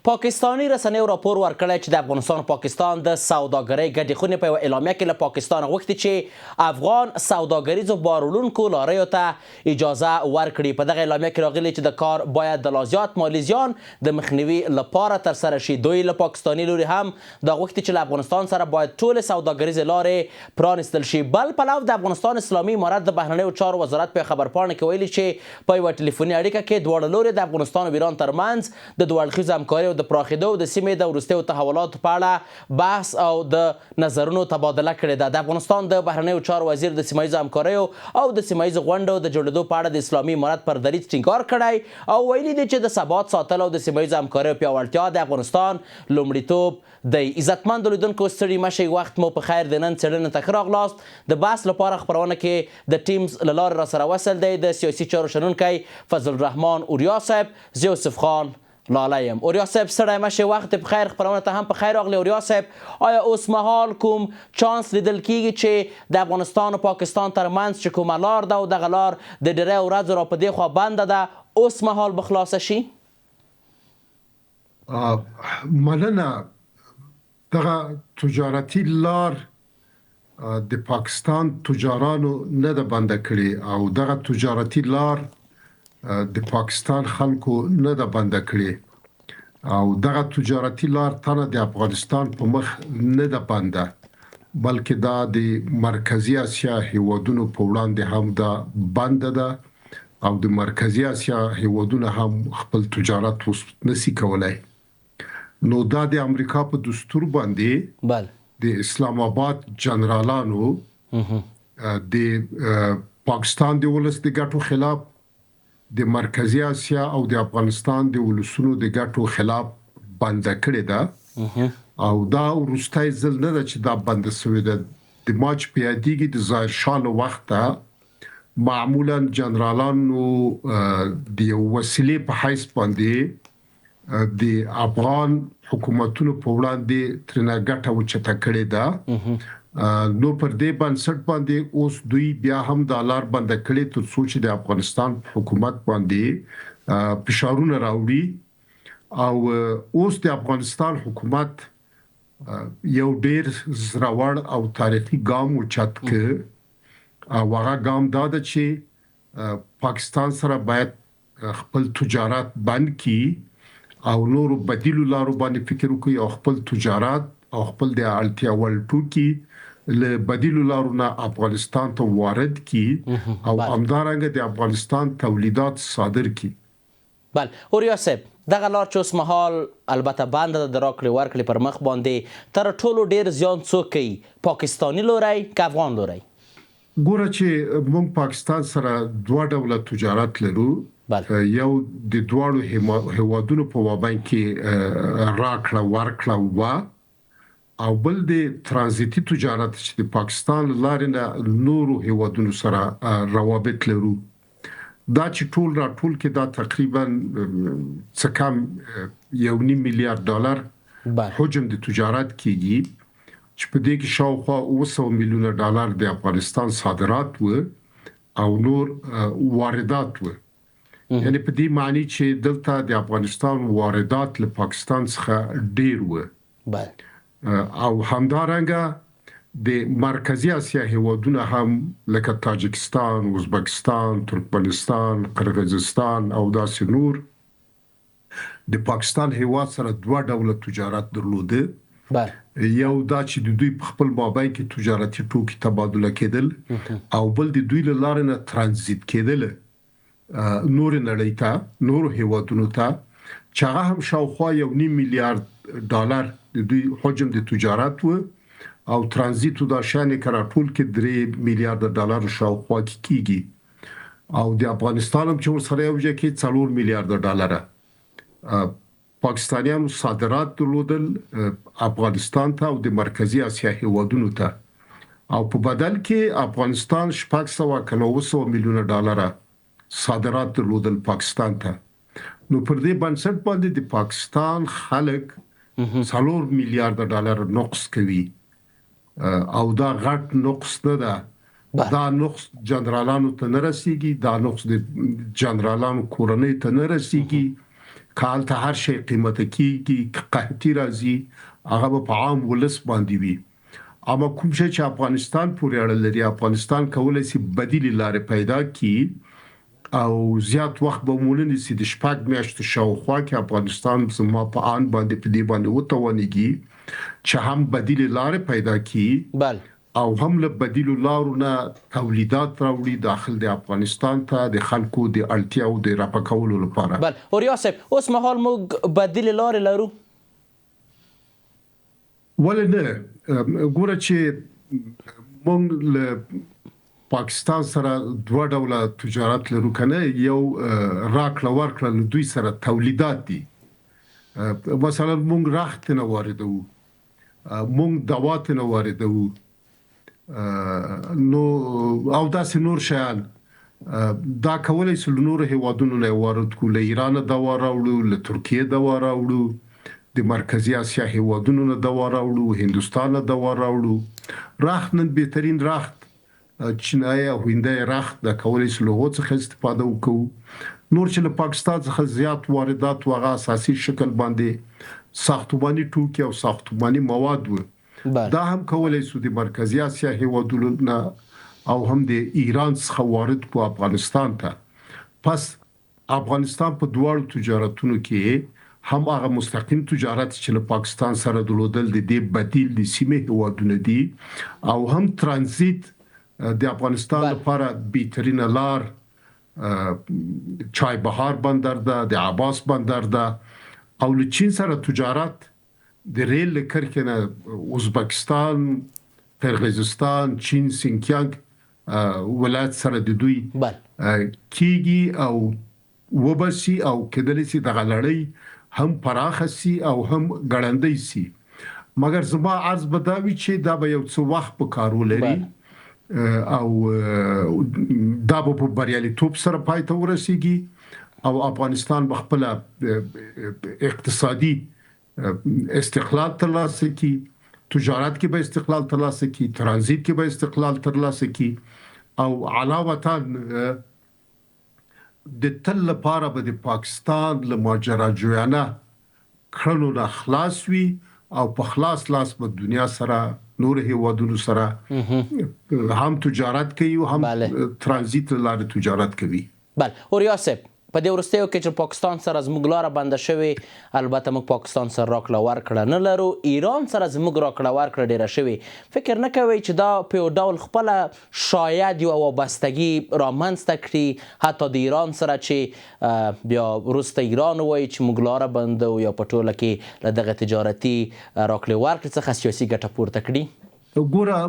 پاکستاني رسنیو راپور ورکړی چې د افغانستان پاکستان د سوداګرۍ ګډې خونې په یوه اعلامیه کې له پاکستان غوښتي چې افغان سوداګریزو بارولونکو لاریو ته اجازه ورکړي. په دغه اعلامیه کې راغلي چې د کار باید د لا زیات مالي زیان د مخنیوي لپاره ترسره شي. دوی له پاکستاني لوري هم دا غوښتي چې له افغانستان سره باید ټولې سوداګریزې لارې پرانیستل شي. بل پلو د افغانستان اسلامي امارت د بهرنیو چارو وزارت په خبرپاڼه کې ویلي چې په یوه ټلیفوني اړیکه کې دواړه لوري د افغانستان او ایران ترمنځ د دوه اړخیزو همکارۍ د پراخېدو د سیمې د وروستیو تحولاتو په اړه بحث او د نظرونو تبادله کړې ده. د افغانستان د بهرنیو چارو وزیر د سیمه ییزو همکاریو او د سیمه ییزو غونډو د جوړېدو په اړه د اسلامي امارت پر دریځ ټینګار کړی او ویلي دی چې د ثبات ساتل او د سیمه ییزو همکاریو پیاوړتیا د افغانستان لومړیتوب دی. عزتمندو لیدونکو ستړي مشئ، وخت مو په خیر د نن څېړنې ته ښه راغلاست. د بحث لپاره خپرونه کې د ټیمز له لارې راسره وصل دی د سیاسي چارو شنونکی فضل الرحمن اوریا صاحب. زه یوسف خان لاله یم. اوریا صاحب ستړی مشئ، وخت په خیر، خپرونه ته هم په خیر راغلی. اوریا صاحب، آیا اوس مهال کوم چانس لیدل کیږي چې د افغانستان او پاکستان ترمنځ چې کومه لار ده او دغه لار د ډېری ورځو را په دې خوا بنده ده اوس مهال به خلاصه شي؟ مننه. دغه تجارتي لار د پاکستان تجارانو نه ده بنده کړې او دغه تجارتي لار د پاکستان خلکو نه ده بنده کړې او دغه تجارتي لار تنه د افغانستان په مخ نه ده بنده، بلکې دا د مرکزی اسیا هیوادونو په وړاندې هم دا بنده ده او د مرکزی اسیا هیوادونو هم خپل تجارت نسی کولای. نو دا د امریکا په دستور باندې د اسلام آباد جنرالانو د پاکستان د ولس د ګټو خلاف، د مرکزی اسیا او د افغانستان د ولسونو د ګټو خلاف بنده کړې ده او دا وروستۍ ځل نه ده چې دا بنده شوې ده. د مارچ په یادېږي د ظاهر شاه له وخته معمولا جنرالانو د یو وسیلې په حیث باندې د افغان حکومتونو په وړاندې ترنه ګټه وچته کړې ده. نو پر دې بنسټ باندې اوس دوی بیا هم د لار بند کړي تر څو چې د افغانستان حکومت باندې فشارونه راوړي او اوس د افغانستان حکومت یو ډیر زراور او تاریخي ګام اوچت ک او هغه ګام دا ده چې پاکستان سره باید خپل تجارت بند کړي او نور بدیلو لارو باندې فکر وکړي او خپل تجارت او خپل د اړتیا وړ توکي له بدیلو لارو نه افغانستان ته وارد کی او همدارنګه د افغانستان تولیدات صادر کی. بل اوریا صاحب، دغه لار چې اوس مهال البته بند د راکړې ورکړې پر مخ باندې تر ټولو ډیر زیان څوک کوي، پاکستاني لوري که افغان لوري؟ ګوره چې موږ پاکستان سره دوه ډوله تجارت لرو. یو د دواړو هیوادونو په وابین کې راکړه ورکړه و او بل د ترانزیتي تجارت چې د پاکستان لارې نه نورو هیوادونو سره روابط لرو. دا چې ټول کې دا تقریبا څه کم $1.5 میلیارډ حجم د تجارت کېږي چې په دې کې شاوخوا $900 میلیون د افغانستان صادرات و او نور واردات و. یعنی په دې معنی چې دلته د افغانستان واردات له پاکستان څخه ډیر و او همدارنګه د مرکزی اسیا هیوادونه هم لکه تاجکستان، ازبکستان، ترکمنستان، قرغیزستان او داسې نور د پاکستان هیواد سره دوه ډوله تجارت درلوده. یو دا چې د دوی په خپل مابین کې تجارتي توکي تبادله کېدل او بل د دوی له لارې نه ترانزیت کېدل نور نړۍ ته، نور هیوادونو ته، چې هغه هم شاوخوا $1.5 میلیارډ د دوی حجم د تجارت و او ترانزیت د شانې کرا ټول کې $3 میلیارډ شاوخوا کېږي او د افغانستان هم چې سره یو ځای کې $4 میلیارډ پاکستانیانو صادرات درلودل افغانستان ته او د مرکزی اسیا هیوادونو ته او په بدل کې افغانستان $600 میلیون صادرات درلودل پاکستان ته. نو پر دې بنسټ باندې د پاکستان خلک $4 میلیارډ نقص کوي او دا غټ نقص نه ده. دا نقص جنرالانو ته نه رسیږي، دا نقص د جنرالانو کورنۍ ته نه رسیږي. کال ته هر شی قیمته کیږي قحطي راځي هغه په عام ولس باندې وي اما کوم شي چې افغانستان پورې اړه لري افغانستان کولای شي بدیل لارې پیدا کړي او زیات وخت به مونږ نشي د شپږ میاشتو شاوخوا کې افغانستان زما په ان باندې په دې باندې وتوانيږي چې هم بدیل لارې پیدا کړي بله او هم له بدیل لارو نه تولیدات راوړي داخل د افغانستان ته د خلکو د اړتیاو د راپکولو لپاره بله اوریا صاحب اوس مهال موږ بدیل لارې لرو ولې نه ګوره چې مونږ له پاکستان سره دوه ډوله تجارت لرو کنه یو راکړه ورکړه له دوی سره تولیدات دي مثلا مونږ راخت نه واردو مونږ دوات نه واردو نو او داسې نور شیان دا کولای شي نور هیوادونو نه وارد کول ایران دوا راوړو له ترکیه دوا راوړو د مرکزی اسیا هیوادونو نه دوا راوړو هندستان نه دوا راوړو راخت نن بهترین راخت چینای او هندای راخت د کولای شي له څخه استفاده وکړو نور چې له پاکستان څخه زیات واردات وغه اساسي شکل باندې ساختماني ټوکي او ساختماني مواد و دا هم کولای شي د مرکزی اسیا هیوادونو نه او هم د ایران څخه وارد کو افغانستان ته پس افغانستان په دوړ تجارتونو کې هم هغه مستقیم تجارت چې له پاکستان سره درلودل د دې بدیل د سیمه هوادونه دي او هم ترانزیت د افغانستان لپاره بهترین لار چای بهار بندر ده د عباس بندر ده او له چین سره تجارت د ریل کرکنه ازبکستان قرغیزستان چین سینکیانګ ولایت سره د دوی کیږي او وبسي او کېدلی سي د غلړی هم پراخسي او هم ګړندې سي مګر زما عرض بداوي چې دا به یو څو وخت په کارو لري او دا به په بریالیتوب سره پای ته ورسیږي او افغانستان خپل اقتصادي استقلال ترلاسه کی تجارت کې به استقلال ترلاسه کی ترانزیت کې به استقلال ترلاسه کی او علاوه د تل لپاره به د پاکستان له ماجراجویانه کړنو نه خلاص وي او په خلاص لاس په دنیا سره نور هیوادونو سره هم تجارت کوي او هم ترانزیت لاره تجارت کوي بله اوریا صاحب په دې وروستیو کې چې پاکستان سره زموږ لاره بنده شوې البته موږ پاکستان سره راکړه ورکړه نه لرو ایران سره زموږ راکړه ورکړه ډیره شوې فکر نه کوئ چې دا په یو ډول خپله شاید یو وابستګي رامنځته کړي حتی د ایران سره چې بیا وروسته ایران وایي چې موږ لاره بنده یا په ټوله کې له دغه تجارتي راکړې ورکړې څخه سیاسي ګټه پورته کړي ګوره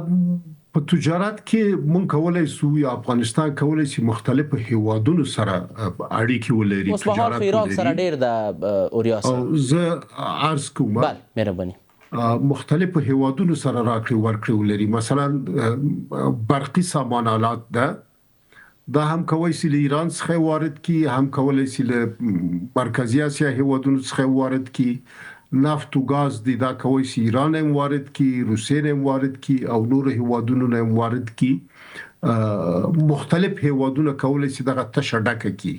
په تجارت کې مونږ کولای شو یا افغانستان کولای شي مختلف هیوادونو سره اړیکې ولري اوس په حال ایران سره ډیر د اوریا سره زه عرض کوم بله مهرباني مختلف هیوادونو سره راکړې ورکړې ولري مثلا برقي سامان آلات ده دا هم کولای شي له ایران څخه وارد کی هم کولای شي له مرکزی اسیا هیوادونو څخه وارد کی نفت او غاز د دا کوي چې ایران هم وارد کی روسیه هم وارد کی او نور هیوادونو هم وارد کی مختلف هیوادونه کولای شي دغه تشه ډکه کی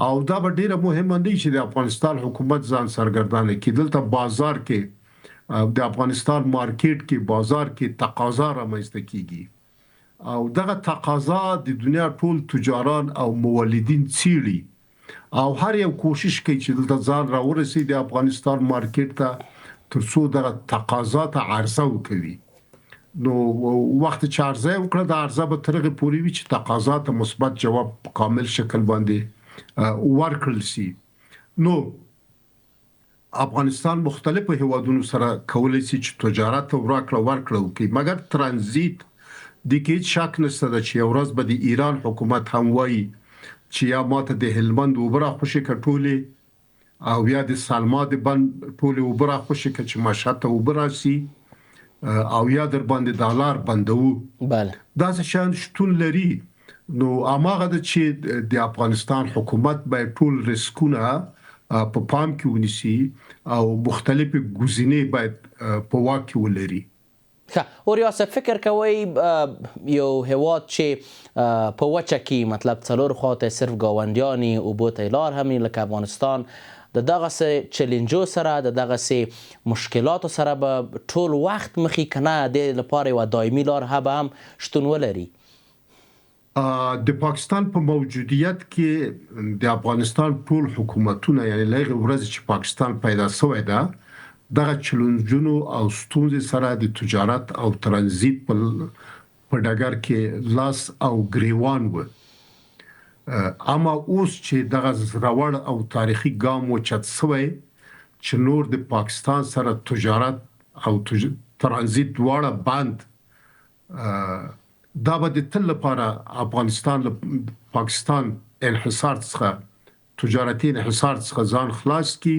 او دا ډیره مهمه دی چې د افغانستان حکومت ځان سرګردانه کی دلته بازار کې د افغانستان مارکیټ کې بازار کې تقاضا رامنځته کیږي او دغه تقاضا د دنیا ټول تجاران او مولدین څیړي او هر یو کوشش کوي چې دلته ځان راورسي د افغانستان مارکیټ ته ترڅو د تقاضا ته عرضه وکړي نو وخت چې عرضه وکړه د عرضه به ترغه پوری وي چې تقاضا ته مثبت جواب په کامل شکل باندې ورکړل شي نو افغانستان مختلف هیوادونو سره کولای شي چې تجارت او ورکړه وکړي مګر ترانزیت د کې شک نشته چې ورځ به د ایران حکومت هم وایي چې یا ماته د هلمند وبره خوشي کټولې او یا د سالما د بند ټولې وبره خوشي کچ مشهته وبره سي او یا در باندې دالر بندو بله دا څه شان شتون لري نو اماغه د چې د افغانستان حکومت به ټول ریسکونه په پام کې ونیسي او مختلف ګزینې باید په واک کې ولري اوریا صاحب فکر کوي یو هیواد چې په وچه کې مطلب څلور خواته صرف گاونډیانی او بوته لار همین لکه افغانستان د دغسې چیلنجو سره د دغسې مشکلاتو سره به ټول وخت مخې که نه د لپاره یوه دایمي لار به هم شتون ولري؟ د پاکستان په موجودیت کې د افغانستان ټول حکومتونه یعنی لږ ورځ چې پاکستان پیدا شوی ده دغه چیلنجونو او ستونزې سره د تجارت او ترانزیت په ډګر کې لاس او ګریوان و. اما اوس چې دغه زړور او تاریخي ګام وچت شوی چې نور د پاکستان سره تجارت او ترانزیت دواړه بند دا به د تل لپاره افغانستان پاکستان انحصار څخه تجارتي انحصار څخه ځان خلاص کی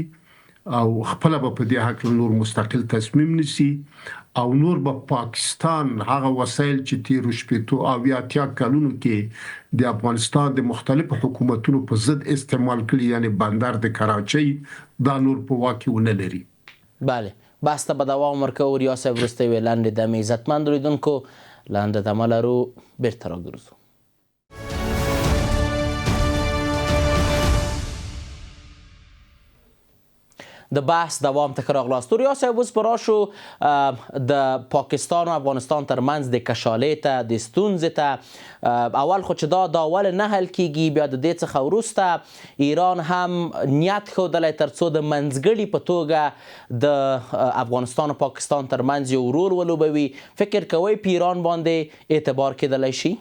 او خپل به په دې حق نور مستقل تصمیم نیسي او نور به پاکستان هغه وسایل چې تیر شپږ او یا تیا کلونو کې د افغانستان د مختلفو حکومتونو په ضد استعمال کړي یعنی بندر د کراچۍ دا نور په واکه ونه لري. بله بحث ته به دوام ورکوو. ریاست وروستۍ ویلندې د عزتمند لیدونکو لنډه دمه لرو، بیرته راګرځو. د بحث دوام ته ښه راغلاست. ریاست صاحب اوس به راشو د پاکستان و افغانستان ترمنځ د کشالې ته د ستونزې ته. اول خو چې دا ولې نه حل کیږي، بیا د دې څخه وروسته ایران هم نیت ښودلی تر څو د منځګړي په توګه د افغانستان و پاکستان ترمنځ یو رول ولوبوي. فکر کوئ په ایران باندې اعتبار کېدلی شي؟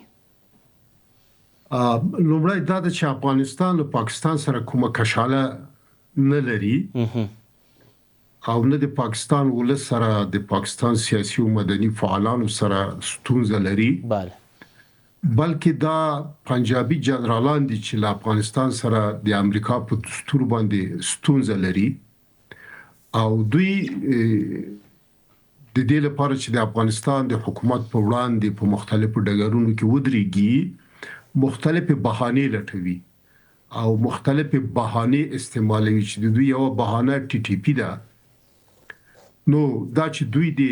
لومړی دا ده چې افغانستان له پاکستان سره کومه کشاله نه لري او نه د پاکستان ولس سره د پاکستان سیاسي او مدني فعالانو سره ستونزه لري. بلکې دا پنجابي جنرالان دي چې له افغانستان سره د امریکا په دستور باندې ستونزه لري او دوی د دې لپاره چې د افغانستان د حکومت په وړاندې په مختلفو ډګرونو کې ودرېږي مختلفې بهانې لټوي او مختلفې بهانې استعمالوي چې د دوی یو بهانه ټي ټي پی ده. نو دا چې دوی د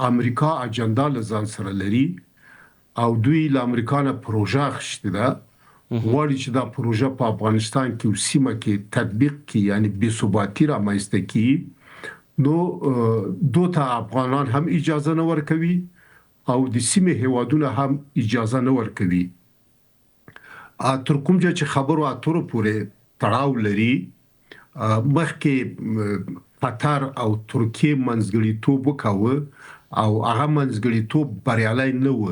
امریکا اجنډا لزان سره لري او دوی له امریکا نه پروژه غشته ده غواړي چې دا پروژه په افغانستان کې سیمه کې تطبیق کړي یعنی بې ثباتی رامنځته کړي. نو دوته افغانان هم اجازه نه ورکوي او د سیمه هیوادونه هم اجازه نه ورکوي. تر کوم چې خبرو اترو پورې تړاو لري مخکې قطر او ترکیه منځګړیتوب وکاوه او هغه منځګړیتوب بریالي نه و.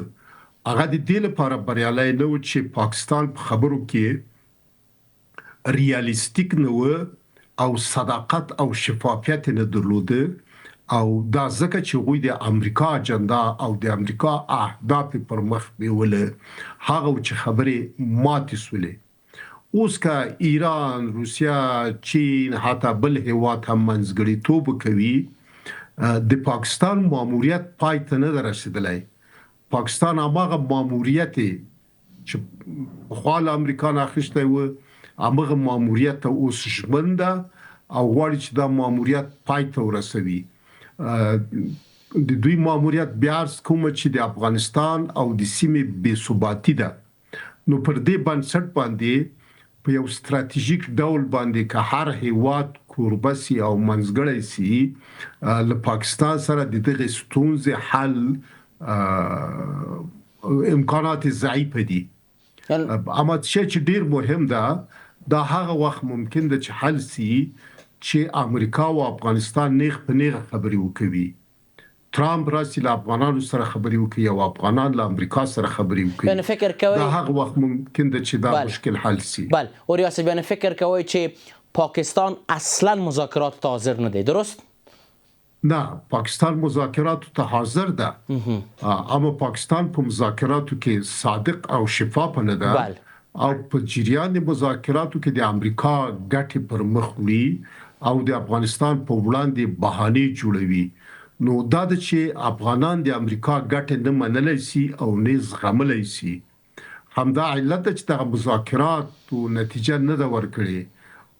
هغه د دې لپاره بریالي نه و چې پاکستان په خبرو کې ریالیستیک نه و او صداقت او شفافیت نه درلوده او دا ځکه چې غوی د امریکا اجنډا او د امریکا اهداف پر مخ بیوله هغه چې خبره ماتې سولې. اوس کا ایران، روسیا، چین حتی بل هیواد هم منځګړیتوب کوي د پاکستان ماموریت پای ته نه رسیدلی. پاکستان هغه ماموریت چې خپل امریکا نه اخیستی و هغه ماموریت اوس ژمنده او غواړي چې دا ماموریت پای ته ورسوي. د دوی ماموریت بیا کوم چې د افغانستان او د سیمې بې ثباتی ده. نو پر دې بنسټ باندې په یو ستراتیژیک ډول باندې که هر هیواد کوربه سي او منځګړی سي له پاکستان سره د دغه ستونزې حل امکانات ضعیف دي. اما چې ډیر مهم ده دا هغه وخت ممکن ده چې حل سي چې امریکا او افغانستان نیغ په نیغ خبرې وکوي. ترامپ راسي له افغانانو سره خبرې وکړي او افغانان له امریکا سره خبرې وکړي. یعنی فکر کوي دا هغه وخت ممکن ده چې دا مشکل حل سي. بله او ریاست یعنی فکر کوي چې پاکستان اصلا مذاکرات ته حاضر نه دی، درست؟ نه، پاکستان مذاکرات ته حاضر ده اما پاکستان په مذاکراتو کې صادق او شفاف نه ده او په جریان مذاکراتو کې د امریکا ګټې پر مخ وړي او د افغانستان په وړاندې بهانې جوړوي. نو دا چې افغانان د امریکا ګټه نه منلای شي او نه زغملای شي همدا علت چې د مذاکرات او نتیجه نه دا ورکړي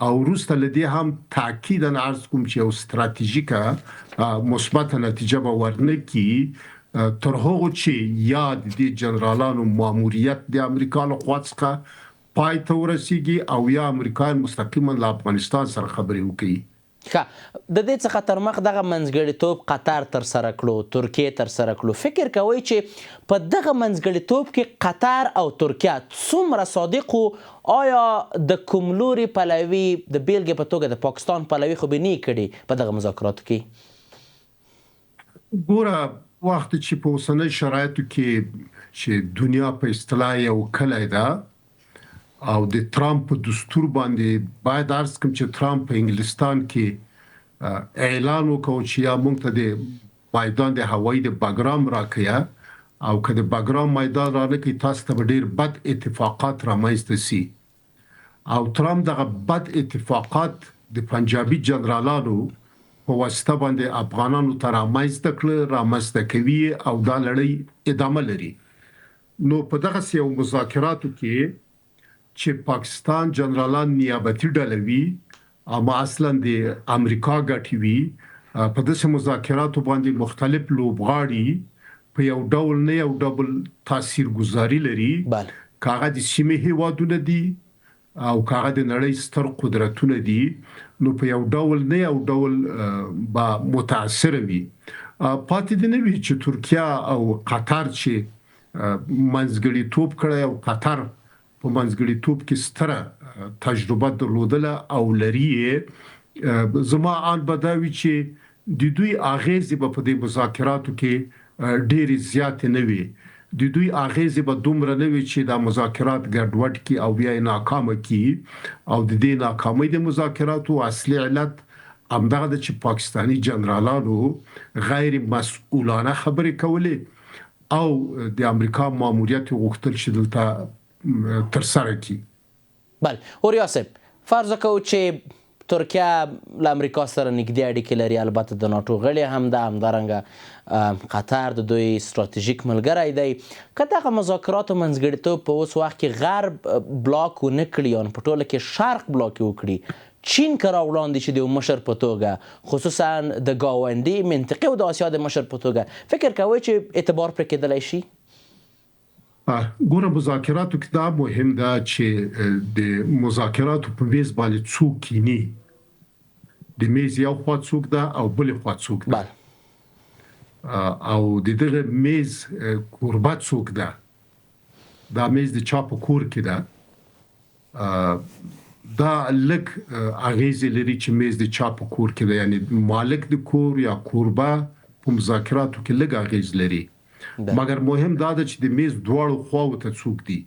او روسته لدی هم تاکید عرض کوم چې یو ستراتیژیکه مثبت نتیجه به ورنه کی تر هغه چې یاد دي جنرالانو ماموریت د امریکا له خوا څخه پای ته ورسیږي او یا امریکا مستقیما له افغانستان سره خبرې وکړي. د دې څخه تر مخ دغه منځګړیتوب قطر تر سره کړو، ترکیه تر سره کړو. فکر کوئ چې په دغه منځګړیتوب کې قطر او ترکیه څومره صادق وو؟ آیا د کوم لوري پلوي د بیلګې په توګه د پاکستان پلوي خو به نه کړي په دغه مذاکراتو کې؟ ګوره وخت چې په اوسنۍ شرایطو کې چې دنیا په اصطلاح یو کلی ده او د ترامپ په دستور باندې باید عرض کوم چې ترامپ په انګلستان کې اعلان وکړ چې یا موږ ته د میدان د هوایي د بګرام راکیا او که د بګرام میدان رانکې تاسو ته ډیر بد اتفاقات رامنځته سي او ترامپ دغه بد اتفاقات د پنجابي جنرالانو په واسطه باندې افغانانو ته رامنځته کوي او دا لړۍ ادامه لري. نو په دغه یو مذاکراتو کې چې پاکستان جنرالان نیابتي ډله وي اما اصلا د امریکا ګټي وي په دغه مذاکراتو باندې مختلف لوبغاړي په یو ډول نه یو ډول تاثیرګذاري لري. کاغه د سیمه هیوادونه دي او کاغه د نړۍ ستر قدرتونه دي، نو په یو ډول نه یو ډول با متاثر وي. پاتې د نوي چې ترکیه او قطر چې منځګړیتوب کړی او قطر په منځګړیتوب کې ستره تجربه درلودله او لري، زما آن بداوي چې د دوی اغیزې په دې مذاکراتو کې ډېری زیات نه وي، د دوی اغیزې به دومره نه وي چې دا مذاکرات ګډوډ کی او بیا ناکام کی. او د دې ناکامۍ د مذاکراتو اصلي علت همدغه د چې پاکستانی جنرالانو غیر مسؤلانه خبرې کولې او د امریکا ماموریت غوښتل چې دلته تر سره کی. اوریا صاحب، فرض کوو چې ترکیه له امریکا سره نږدې اړیکې لري، البته د ناټو غړی هم ده، همدارنګه قطر د دوی ستراتیژیک ملګری دی. که دغه مذاکراتو منځګړیتوب په اوس وخت کې غرب بلاک ونه کړي یا په ټوله کې شرق بلاک وکړي، چین که راوړاندې شي د مشر په توګه، خصوصا د ګاونډي منطقې او د آسیا د مشر په توګه، فکر کوئ چې اعتبار پرې کېدلی شي؟ ګوره مذاکراتو کې دا مهم ده چې د مذاکراتو په میز باندې څوک کینی، د میز یو خوا څوک ده او بل خوا څوک ده او د دغه میز کوربه څوک ده، دا میز د چا په کور کې ده، دا لک اغیز لري چې میز د چا په کور کې ده، یعنی مالک د کور یا کوربه په مذاکراتو کې لګ اغیز لري. مګر مهم دا ده چې د میز دواړو خواو ته څوک دي.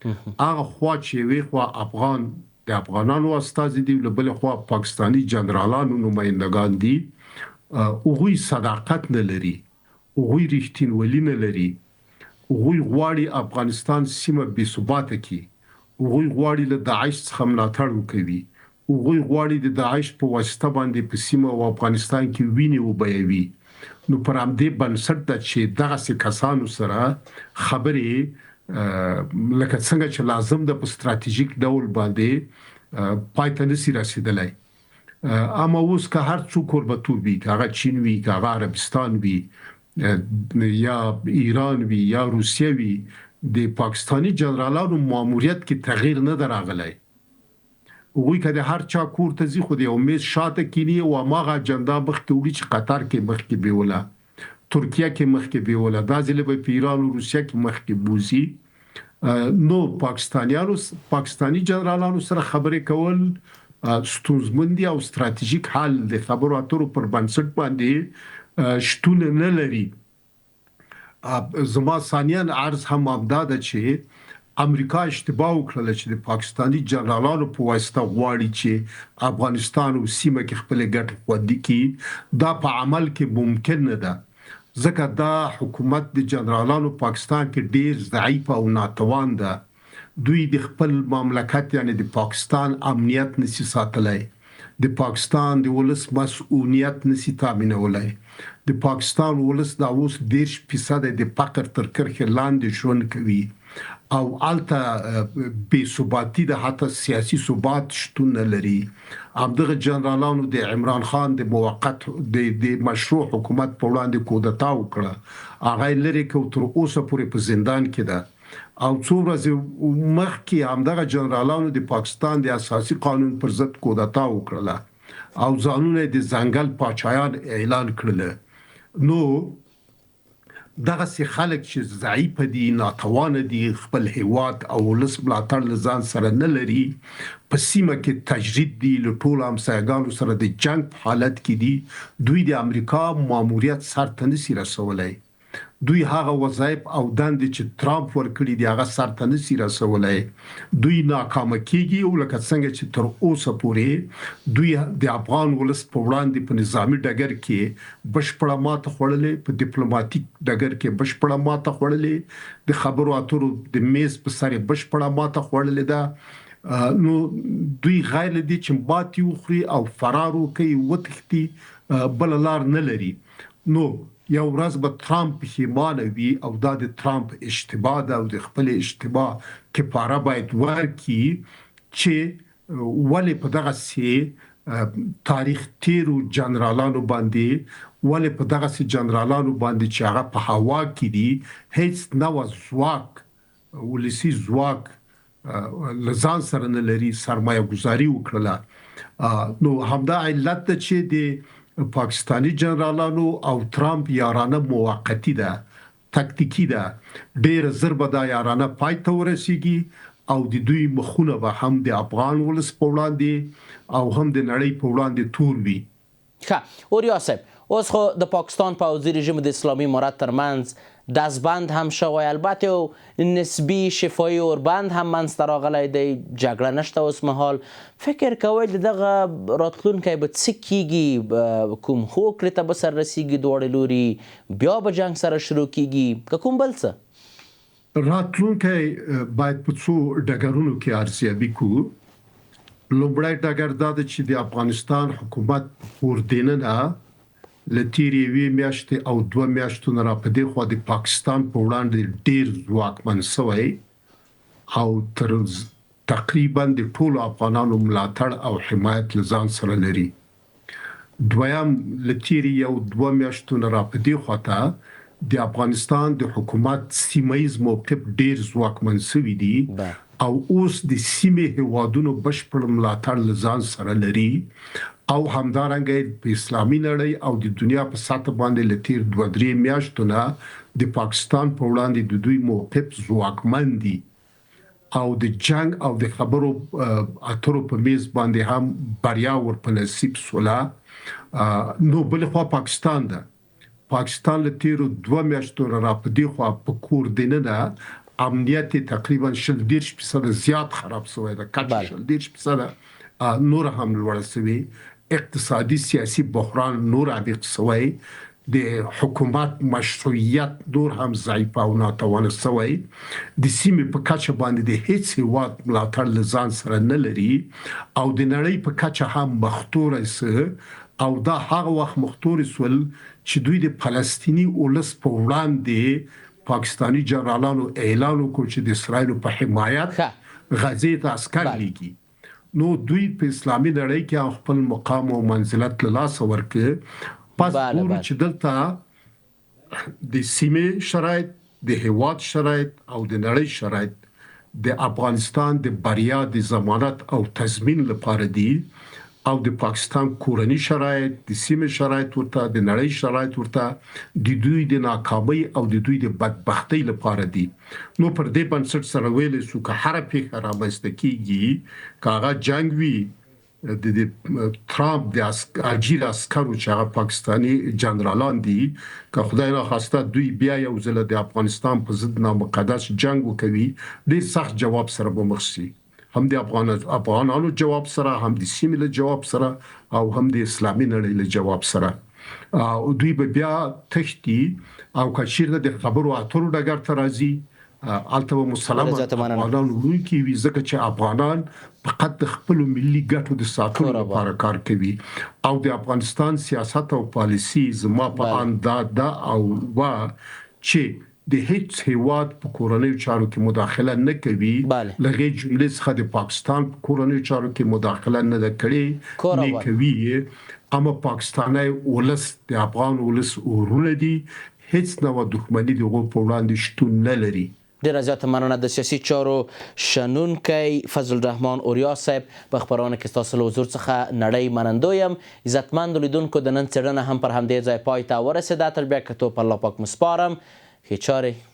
هغه خوا چې وی خوا افغان د افغانانو استازي دي، بل خوا پاکستانی جنرالانو نمائندگان دي، اوغوی صداقت نه لري، اوغوی رښتینولي نه لري، اوغوی غواړي افغانستان سیمه بې ثباته کی، اوغوی غواړي له داعش څخه ملاتړ وکوي، اوغوی غواړي د داعش په واسطه باندې په سیمه او افغانستان کې ویني وبوي. نو پر همدې بنسټ د چې دغه کسانو سره خبرې لکه څنګه چې لازم د په ستراتیژیک ډول باندې پایته نسی رسیدلای. اما اوس که هر څوک کوربتوب وي، هغه چین وي، هغه عربستان وي یا ایران وي یا روسیه وي، د پاکستانی جنرالانو ماموریت کې تغییر نه دراغلی. وی کده هر چا کور ته زی خو دی او میز شاته کینی او ماغه اجندا مخ کې وړي چې قطر کې مخ کې بیوله، ترکیه کې مخ کې بیوله، دا ځله به ایران او روسیه کې مخ کې بوزي. نو پاکستانی جنرالانو سره خبرې کول ستونزمن دي او ستراتیژیک حل د خبرو اترو پر بنسټ باندې شتون نه لري. زما ثانیاً عرض هم امداده چې امریکا اشتباه وکړه چې د پاکستانی جنرالانو په واسطه غواړي چې افغانستان او سیمه کې خپل ګټ خوندي کړي. دا په عمل کې ممکن نه ده، ځکه دا حکومت د جنرالانو پاکستان کې ډیر ضعیف او ناتوان ده. دوی د خپل مملکت یعنی د پاکستان امنیت نشي ساتلای، د پاکستان د ولس مسؤلیت نشي تامینولای، د پاکستان ولس دا اوس 10% د فقر تر کرښې لاندې ژوند کوي او الته بې ثباتی د حتی سیاسي ثبات شتون لري. همدغه جنرالانو د عمران خان د موقت د مشروع حکومت په وړاندې کودتا وکړه، هغه لري کو تر اوسه پورې په زندان کې ده. او څو ورځې مخکې همدغه جنرالانو د پاکستان د اساسي قانون پر ضد کودتا وکړه او ځانونه د ځنګل پاچایان اعلان کړل. نو دغه سي خلک چې ضعیف دي، ناتوان دي، خپل هیواد او ولس ملاتړ لزان سره نه لري، په سیمه کې تجرید دي، له ټولو همسایګانو سره د جنگ حالت کې دي، دوی د امریکا ماموریت سرته نشي رسولای. دوی هغه وظایف او دندې چې ترامپ ورکړي دي هغه سرته نشي رسولای. دوی ناکام کیږي او لکه څنګه چې تر اوسه پورې دوی د افغان ولس په وړاندې په نظامی ډګر کې بشپړه ماته خوړلې، په ډیپلوماټیک ډګر کې بشپړه ماته خوړلې، د خبرو اترو د میز په سر بشپړه ماته خوړلې ده. نو دوی غیر دي چې ماتي وخوري او فرار وکړي، وتښتي، بل لار نه لري. نو یو ورځ به ترامپ پښیمانه وي او دا د ترامپ اشتباه ده او د خپل اشتباه کفاره باید ورکړي چې ولې په دغه سي تاریخ تیرو جنرالانو باندې، ولې په دغه سي جنرالانو باندې چې هغه په هوا کې دي هیڅ نو ځواک ولسی ځواک لزان سره نه لري، سرمایه گذاري وکړه. نو همدا علت ده چې د پاکستانی جنرالانو او ترامپ یارانه موقتی ده، تکتیکی ده. ډیر زر به دا یارانه پای ته ورسیږي او د دوی مخونه به هم د افغان ولس په وړاندې او هم د نړۍ په وړاندې تور وي. ښه، اوریا صاحب، اوس خو د پاکستان پوځي رژیم د اسلامي امارت ترمنځ دستبند هم شوی، البته یو نسبی شفایي اوربند هم منځته راغلی دی، جګړه نشته اوس مهال. فکر کوئ د دغه راتلونکی به څه کیږي؟ کوم هوکړې ته به سر رسیږي دواړه لوري؟ بیا به جنګ سره شروع کیږي که کوم بل څه؟ راتلونکی باید په څو ډګرونو کې ارزیابي کوو. لومړی ډګر دا ده چې د افغانستان حکومت ورډیننه لتیری وی میاشتې او 2 میاشتو نه را پدې خو د پاکستان په وړاندې ډیر ځواکمن شوی او تر تقریبا د ټولو افغانانو ملاتړ او حمایت لزان سره لري. دویم لتیری یو 2 میاشتو نه را پدې خو ته د افغانستان د حکومت سیمایز موقف ډیر ځواکمن شوی دی او اوس د سیمې هوادونو بشپړ ملاتړ لزان سره لري او همدارنګه په اسلامي نړۍ او د دنیا په سطح باندې لتیر 2-3 میاشتو نه د پاکستان په وړاندې د دوی موقف ځواکمن دي او د جنگ او د خبرو اترو په میز باندې هم بریا ورپه نصیب سولا. نو بل خو پاکستان ده، پاکستان لتیر 2 میاشتو را پدې خو په کور دینه امنیت تقریبا 40% زیات خراب شوی ده، کچ 40% نور هم لوړ شوی، اقتصادي سیاسي بحران نور عمیق شوی، د حکومت مشروعیت نور هم ضعیف او ناتوان شوی، د سیمې په کچه باندې د هیڅ هیواد ملاتړ لزان سره نه لري او د نړۍ په کچه هم مختور سه او دا هغه وخت مختور سول چې دوی د فلسطینی ولس په وړاندې پاکستانی جنرالانو اعلان وکړ چې د اسرایل په حمایت غزې ته عسكر لیږي. نو دوی په اسلامي نړۍ کې خپل مقام او منزلت له لاسه ورکړ. پس ګورو چې دلته د سیمې شرایط، د هیواد شرایط او د نړۍ شرایط د افغانستان د بریا د ضمانت او تضمین لپاره دي او د پاکستان کورنی شرایط، د سیمې شرایط ورته، د نړۍ شرایط ورته د دوی د ناکامۍ او د دوی د بدبختی لپاره دي. نو پر دې بنسټ سره ویل سو که هر پیښه رامنځته کیږي، کاغه جنگ وی د ترامپ د اجیر عسکرو چې هغه پاکستانی جنرالان دي، که خدای نه خواسته دوی بیا یو ځل د افغانستان په ضد نامقدس جنگ وکوي، ډیر سخت جواب سره به مخ شي، هم د افغانانو جواب سره، هم د سیمې له جواب سره او هم د اسلامي نړۍ له جواب سره. او دوی به بیا تختی او کچیرته د خبرو اترو ډګر ته راځي، البته مسلمان افغانان وروکي وي ځکه چې افغانان فقط خپل ملي ګټو د ساتلو لپاره کار کوي او د افغانستان سیاست او پالیسي زما په انداز دا او وا چې د هیڅ هیواد په کورنۍ چارو کې مداخله نه کوي، لږه جملې څخه د پاکستان په کورنۍ چارو کې مداخله نه کړي نه کوي. اما پاکستاني ولس د افغان ولس ورونه دي، هیڅ نوع دښمنۍ دغه په وړاندې شتون نه لري ډیره زیاته مننه د سیاسي چارو شنونکی فضل الرحمن اوریا صاحب په خپرونه کې ستاسو له حضور څخه نړۍ منندوی یم. عزتمندو لیدونکو د نن څېړنه هم پر همدې ځای پای ته ورسېده. تر بیا کتو په الله پاک مو سپارم. ښې چارې.